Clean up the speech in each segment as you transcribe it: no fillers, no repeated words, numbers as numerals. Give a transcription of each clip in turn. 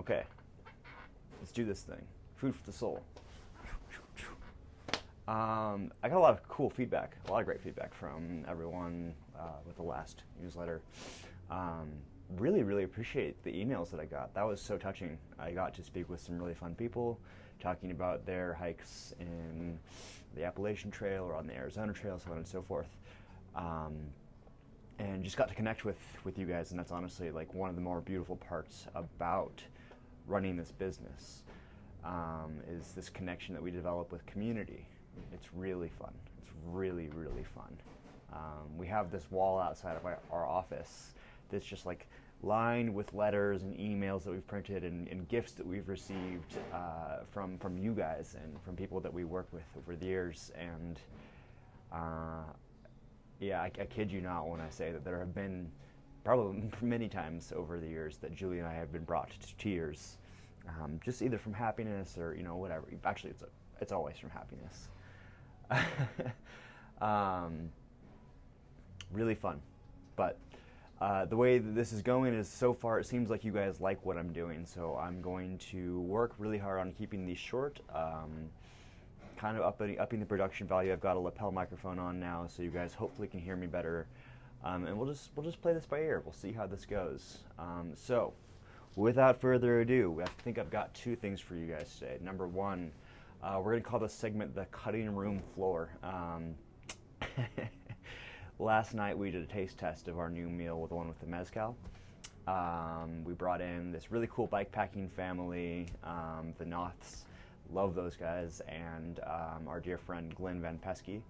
Okay, let's do this thing. Food for the soul. I got a lot of cool feedback, a lot of great feedback from everyone with the last newsletter. Really, really appreciate the emails that I got. That was so touching. I got to speak with some really fun people talking about their hikes in the Appalachian Trail or on the Arizona Trail, so on and so forth. And just got to connect with you guys, and that's honestly like one of the more beautiful parts about running this business, is this connection that we develop with community. It's really fun. It's really, really fun. We have this wall outside of our office that's just like lined with letters and emails that we've printed and gifts that we've received from you guys and from people that we work with over the years. And yeah, I kid you not when I say that there have been probably many times over the years that Julie and I have been brought to tears, just either from happiness or whatever. Actually, it's always from happiness. Really fun, but the way that this is going is, so far it seems like you guys like what I'm doing, so I'm going to work really hard on keeping these short, kind of upping the production value. I've got a lapel microphone on now, so you guys hopefully can hear me better, and we'll just play this by ear. We'll see how this goes. So without further ado, I think I've got two things for you guys today. Number one, we're going to call this segment the cutting room floor. Last night we did a taste test of our new meal, with the one with the mezcal. We brought in this really cool bikepacking family, the Noths, love those guys, and our dear friend Glenn Van Pesky.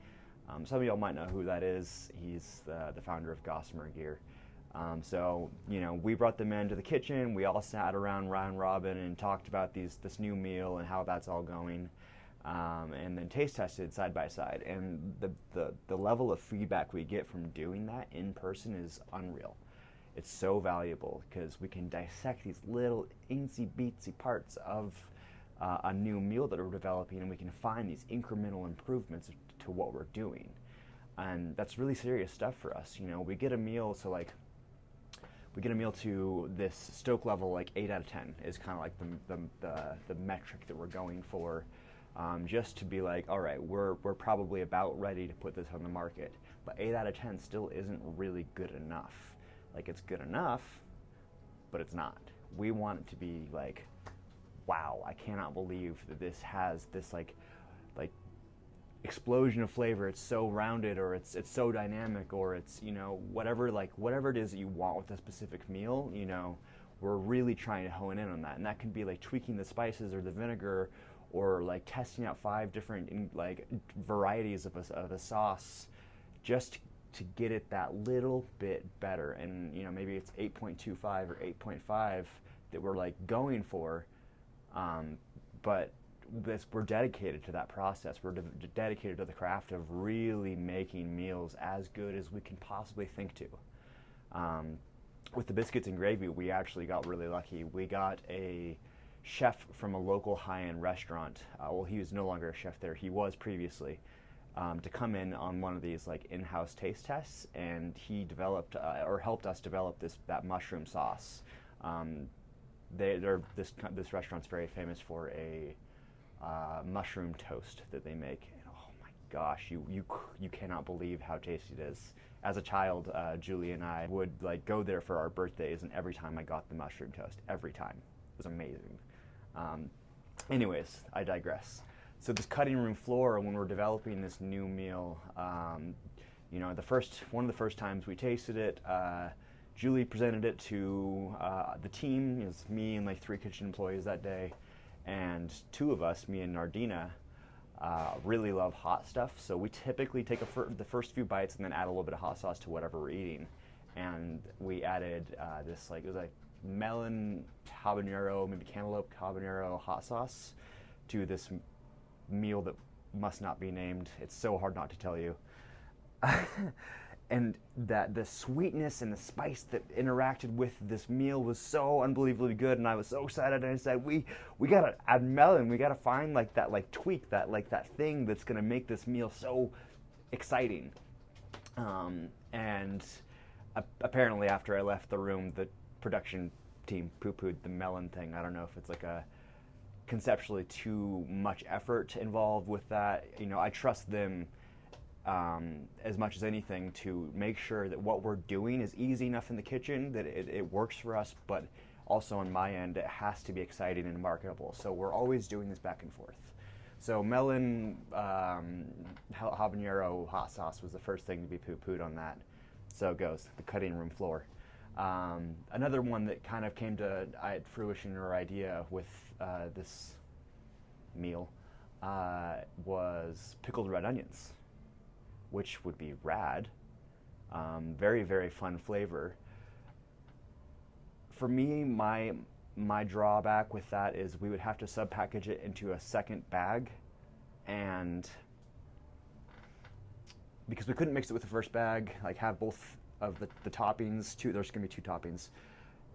Some of y'all might know who that is. He's the founder of Gossamer Gear. So we brought them into the kitchen. We all sat around round robin and talked about this new meal and how that's all going. And then taste tested side by side, and the level of feedback we get from doing that in person is unreal. It's so valuable because we can dissect these little insy beatsy parts of a new meal that we're developing, and we can find these incremental improvements to what we're doing, and that's really serious stuff for us. We get a meal, we get a meal to this stoke level, like 8 out of 10 is kind of like the metric that we're going for. Just to be like, all right, we're probably about ready to put this on the market. But 8 out of 10 still isn't really good enough. Like, it's good enough, but it's not. We want it to be like, wow, I cannot believe that this has this like explosion of flavor. It's so rounded, or it's so dynamic, or it's whatever it is that you want with a specific meal. We're really trying to hone in on that, and that can be like tweaking the spices or the vinegar, or like testing out 5 different like varieties of a sauce, just to get it that little bit better. And maybe it's 8.25 or 8.5 that we're like going for, but we're dedicated to that process. We're dedicated to the craft of really making meals as good as we can possibly think to. With the biscuits and gravy, we actually got really lucky. We got a chef from a local high-end restaurant. Well, he was no longer a chef there. He was previously, to come in on one of these like in-house taste tests, and he developed or helped us develop that mushroom sauce. This restaurant's very famous for a mushroom toast that they make. And oh my gosh, you cannot believe how tasty it is. As a child, Julie and I would like go there for our birthdays, and every time I got the mushroom toast, every time. It was amazing. Anyways, I digress. So this cutting room floor, when we're developing this new meal, one of the first times we tasted it, Julie presented it to the team. It was me and like 3 kitchen employees that day, and 2 of us, me and Nardina, really love hot stuff. So we typically take the first few bites and then add a little bit of hot sauce to whatever we're eating. And we added this it was like melon habanero, maybe cantaloupe habanero hot sauce to this meal that must not be named. It's so hard not to tell you. And that the sweetness and the spice that interacted with this meal was so unbelievably good, and I was so excited. And I said, we gotta add melon. We gotta find like that tweak, that thing that's gonna make this meal so exciting. And apparently, after I left the room, the production team poo-pooed the melon thing. I don't know if it's like a conceptually too much effort involved with that. I trust them as much as anything to make sure that what we're doing is easy enough in the kitchen that it works for us, but also on my end it has to be exciting and marketable. So we're always doing this back and forth. So melon habanero hot sauce was the first thing to be poo-pooed on that. So it goes, the cutting room floor. Another one that kind of came to fruition or idea with this meal was pickled red onions, which would be rad. Very, very fun flavor. For me, my drawback with that is we would have to sub-package it into a second bag, and because we couldn't mix it with the first bag, like have both of the toppings, there's going to be 2 toppings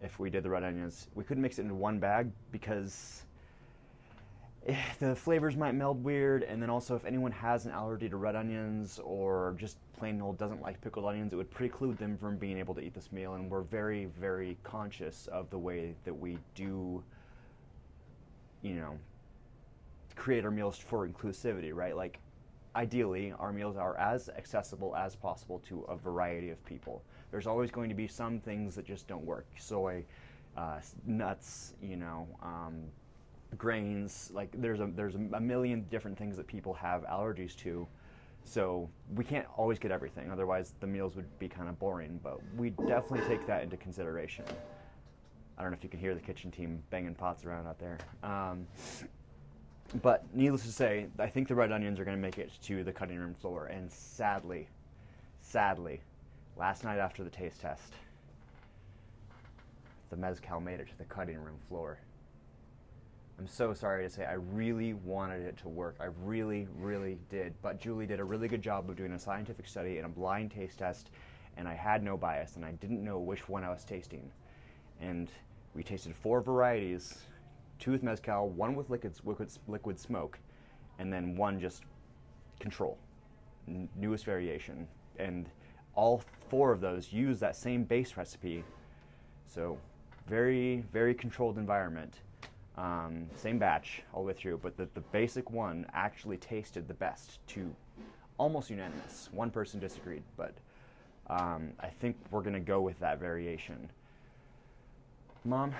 if we did the red onions. We couldn't mix it into one bag because the flavors might meld weird, and then also if anyone has an allergy to red onions or just plain old doesn't like pickled onions, it would preclude them from being able to eat this meal. And we're very, very conscious of the way that we do, create our meals for inclusivity, right? Like, ideally, our meals are as accessible as possible to a variety of people. There's always going to be some things that just don't work. Soy, nuts, grains. Like there's a million different things that people have allergies to. So we can't always get everything. Otherwise, the meals would be kind of boring. But we definitely take that into consideration. I don't know if you can hear the kitchen team banging pots around out there. But needless to say, I think the red onions are going to make it to the cutting room floor. And sadly, last night after the taste test, the mezcal made it to the cutting room floor. I'm so sorry to say, I really wanted it to work. I really, really did. But Julie did a really good job of doing a scientific study and a blind taste test, and I had no bias, and I didn't know which one I was tasting. And we tasted 4 varieties, 2 with mezcal, 1 with liquid smoke, and then 1 just control, newest variation. And all 4 of those use that same base recipe. So very, very controlled environment. Same batch all the way through, but the basic one actually tasted the best to almost unanimous. One person disagreed, but I think we're going to go with that variation. Mom,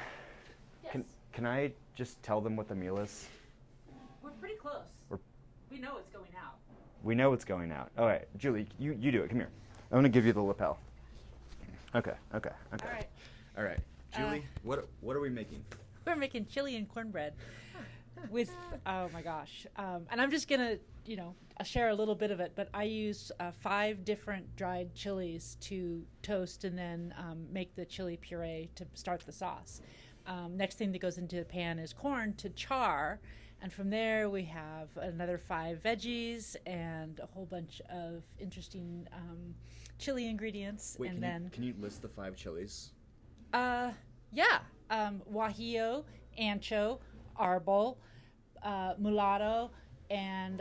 Yes. Can I just tell them what the meal is? We're pretty close. We know it's going out. We know it's going out. All right, Julie, you do it. Come here. I'm going to give you the lapel. Okay. All right. All right. Julie, what are we making? We're making chili and cornbread with, oh my gosh. And I'm just going to, I'll share a little bit of it, but I used 5 different dried chilies to toast and then make the chili puree to start the sauce. Next thing that goes into the pan is corn to char. And from there we have another 5 veggies and a whole bunch of interesting chili ingredients. Wait, and can you list the 5 chilies? Yeah. Guajillo, ancho, arbol, mulatto, and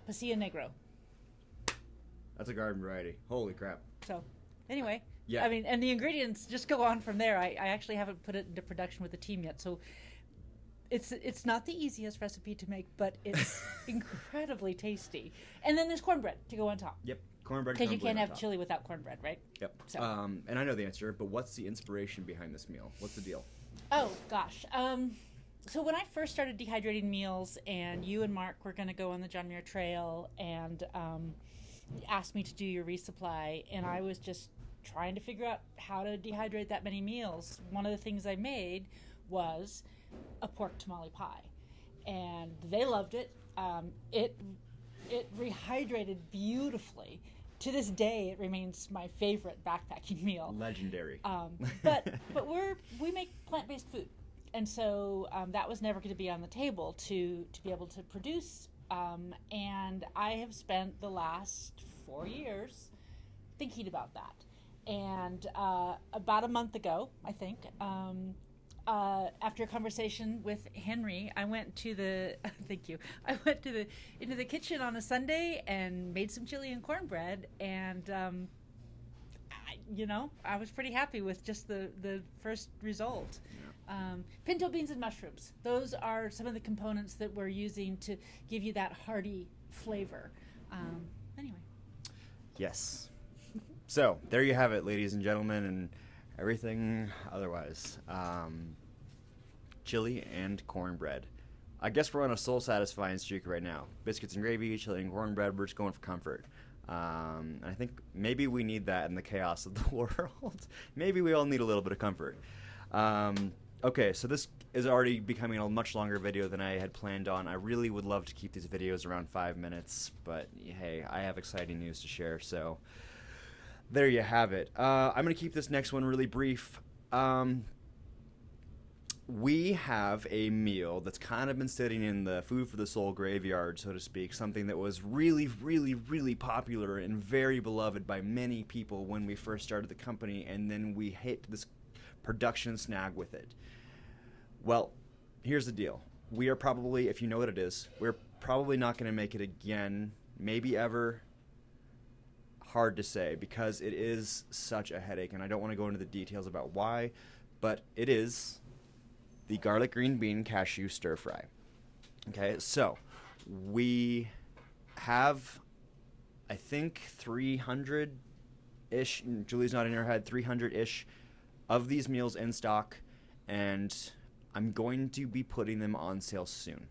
pasilla negro. That's a garden variety. Holy crap. So, anyway. Yeah. I mean, and the ingredients just go on from there. I actually haven't put it into production with the team yet, so it's not the easiest recipe to make, but it's incredibly tasty. And then there's cornbread to go on top. Yep. Cornbread. Because you can't have chili without cornbread, right? Yep. So. And I know the answer, but what's the inspiration behind this meal? What's the deal? Oh, gosh. So when I first started dehydrating meals and you and Mark were going to go on the John Muir Trail and asked me to do your resupply, and I was just trying to figure out how to dehydrate that many meals, one of the things I made was a pork tamale pie. And they loved it. It rehydrated beautifully. To this day, it remains my favorite backpacking meal. Legendary. But we make plant-based food, and so that was never going to be on the table to be able to produce. And I have spent the last 4 years thinking about that. And about a month ago, I think, after a conversation with Henry, I went to the thank you. I went to into the kitchen on a Sunday and made some chili and cornbread, and I was pretty happy with just the first result. Pinto beans and mushrooms. Those are some of the components that we're using to give you that hearty flavor. Anyway. Yes. So there you have it, ladies and gentlemen, and everything otherwise. Chili and cornbread. I guess we're on a soul-satisfying streak right now. Biscuits and gravy, chili and cornbread. We're just going for comfort. And I think maybe we need that in the chaos of the world. Maybe we all need a little bit of comfort. Okay, so this is already becoming a much longer video than I had planned on. I really would love to keep these videos around 5 minutes, but hey, I have exciting news to share, so there you have it. I'm going to keep this next one really brief. We have a meal that's kind of been sitting in the Food for the Soul graveyard, so to speak, something that was really, really, really popular and very beloved by many people when we first started the company, and then we hit this production snag with it. Well, here's the deal. We are probably, if you know what it is, we're probably not going to make it again, maybe ever. Hard to say, because it is such a headache, and I don't want to go into the details about why, but it is the garlic green bean cashew stir fry. Okay, so we have, I think, 300-ish, Julie's nodding her head, 300-ish of these meals in stock, and I'm going to be putting them on sale soon.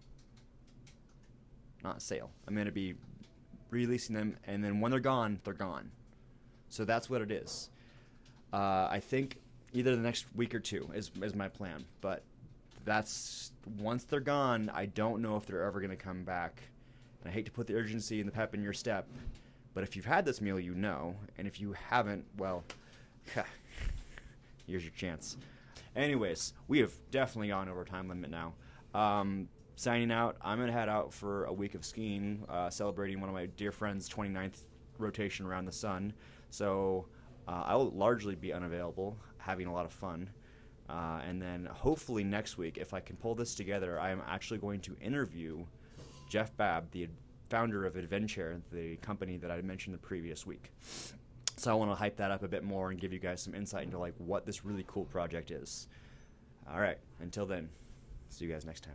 Not sale. I'm going to be releasing them, and then when they're gone, they're gone. So that's what it is. I think either the next week or two is my plan, but that's, once they're gone, I don't know if they're ever going to come back. And I hate to put the urgency and the pep in your step, but if you've had this meal, you know, and if you haven't, well, here's your chance. Anyways, we have definitely gone over time limit now. Signing out, I'm going to head out for a week of skiing, celebrating one of my dear friends' 29th rotation around the sun. So I will largely be unavailable, having a lot of fun. And then hopefully next week, if I can pull this together, I am actually going to interview Jeff Babb, the founder of Adventure, the company that I mentioned the previous week. So I want to hype that up a bit more and give you guys some insight into like what this really cool project is. All right, until then, see you guys next time.